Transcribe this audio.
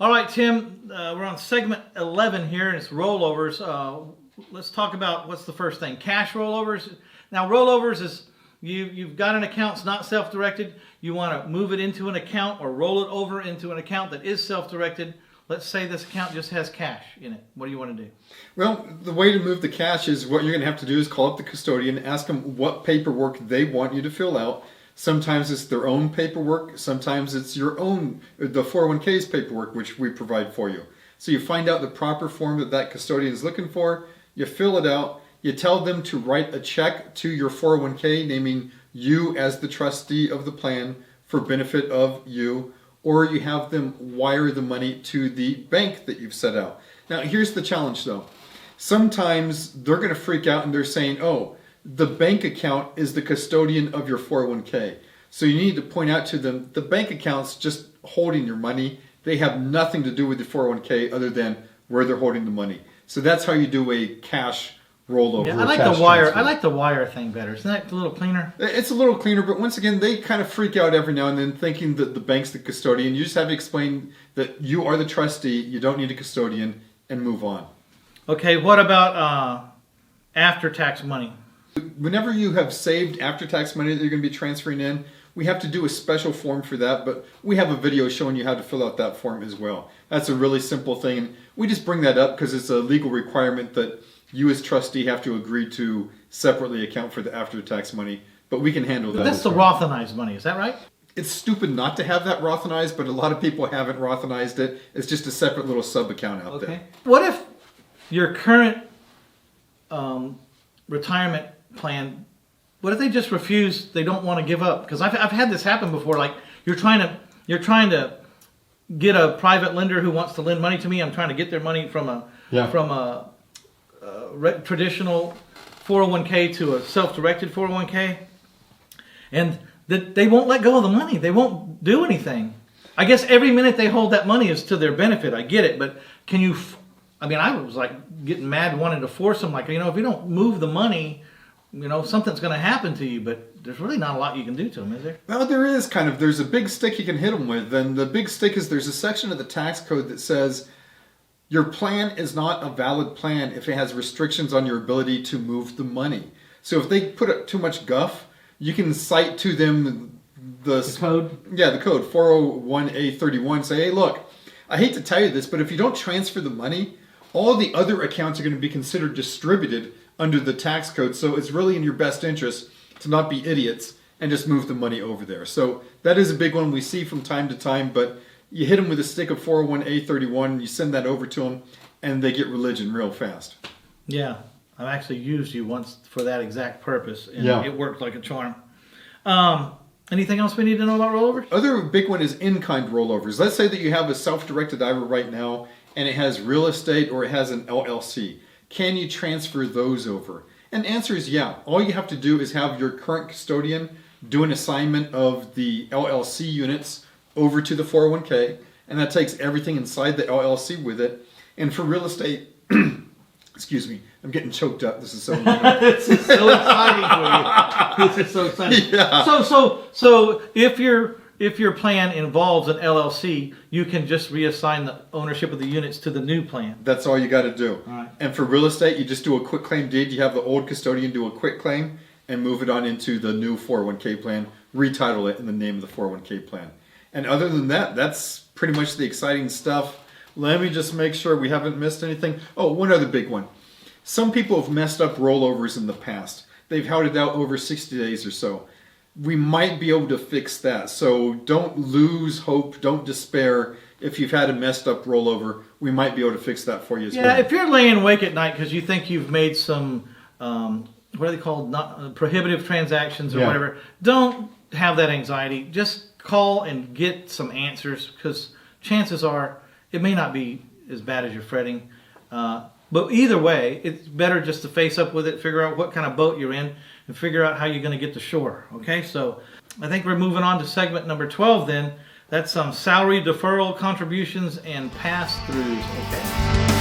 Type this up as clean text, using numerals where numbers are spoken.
All right, Tim, we're on segment 11 here, and it's rollovers. Let's talk about what's the first thing. Cash rollovers. Now, rollovers is you've got an account that's not self-directed. You want to move it into an account or roll it over into an account that is self-directed. Let's say this account just has cash in it. What do you want to do? Well, the way to move the cash is what you're going to have to do is call up the custodian, ask them what paperwork they want you to fill out. Sometimes it's their own paperwork. Sometimes it's your own, the 401k's paperwork, which we provide for you. So you find out the proper form that that custodian is looking for. You fill it out. You tell them to write a check to your 401k, naming you as the trustee of the plan for benefit of you, or you have them wire the money to the bank that you've set out. Now, here's the challenge though. Sometimes they're going to freak out and they're saying, oh, the bank account is the custodian of your 401k. So you need to point out to them, the bank account's just holding your money. They have nothing to do with the 401k other than where they're holding the money. So that's how you do a cash rollover. Yeah, I like the wire. Transfer. I like the wire thing better. Isn't that a little cleaner? It's a little cleaner, but once again, they kind of freak out every now and then thinking that the bank's the custodian. You just have to explain that you are the trustee, you don't need a custodian, and move on. Okay, what about after-tax money? Whenever you have saved after-tax money that you're going to be transferring in, we have to do a special form for that, but we have a video showing you how to fill out that form as well. That's a really simple thing, and we just bring that up because it's a legal requirement that you as trustee have to agree to separately account for the after-tax money, but we can handle that. That's the Rothenized money, is that right? It's stupid not to have that Rothenized, but a lot of people haven't Rothenized it. It's just a separate little sub-account out there. What if your current retirement plan, what if they just refuse, they don't want to give up? Because I've had this happen before. Like you're trying to get a private lender who wants to lend money to me. I'm trying to get their money from a traditional 401k to a self-directed 401k, and they won't let go of the money. They won't do anything. I guess every minute they hold that money is to their benefit. I get it, but can you? I mean, I was like getting mad, wanting to force them. Like, if you don't move the money, something's going to happen to you. But there's really not a lot you can do to them, is there? Well, there is kind of. There's a big stick you can hit them with, and the big stick is there's a section of the tax code that says your plan is not a valid plan if it has restrictions on your ability to move the money. So if they put up too much guff, you can cite to them the code? Yeah, the code 401A31. Say, hey, look, I hate to tell you this, but if you don't transfer the money, all the other accounts are going to be considered distributed under the tax code. So it's really in your best interest to not be idiots and just move the money over there. So that is a big one we see from time to time, but you hit them with a stick of 401A31, you send that over to them, and they get religion real fast. Yeah, I've actually used you once for that exact purpose, and it worked like a charm. Anything else we need to know about rollovers? Other big one is in-kind rollovers. Let's say that you have a self-directed IRA right now, and it has real estate or it has an LLC. Can you transfer those over? And the answer is yeah. All you have to do is have your current custodian do an assignment of the LLC units over to the 401k, and that takes everything inside the LLC with it. And for real estate, excuse me, I'm getting choked up. This is so this is so exciting for you. This is so exciting. Yeah. So if your plan involves an LLC, you can just reassign the ownership of the units to the new plan. That's all you got to do. All right. And for real estate, you just do a quick claim deed. You have the old custodian do a quick claim and move it on into the new 401k plan, retitle it in the name of the 401k plan. And other than that, that's pretty much the exciting stuff. Let me just make sure we haven't missed anything. Oh, one other big one. Some people have messed up rollovers in the past. They've held it out over 60 days or so. We might be able to fix that. So don't lose hope. Don't despair. If you've had a messed up rollover, we might be able to fix that for you as well. Yeah, if you're laying awake at night because you think you've made some, what are they called, prohibitive transactions or whatever, don't have that anxiety. Just call and get some answers, because chances are it may not be as bad as you're fretting. But either way, it's better just to face up with it, figure out what kind of boat you're in, and figure out how you're going to get to shore. Okay, so I think we're moving on to segment number 12 then. That's some salary deferral contributions and pass-throughs. Okay.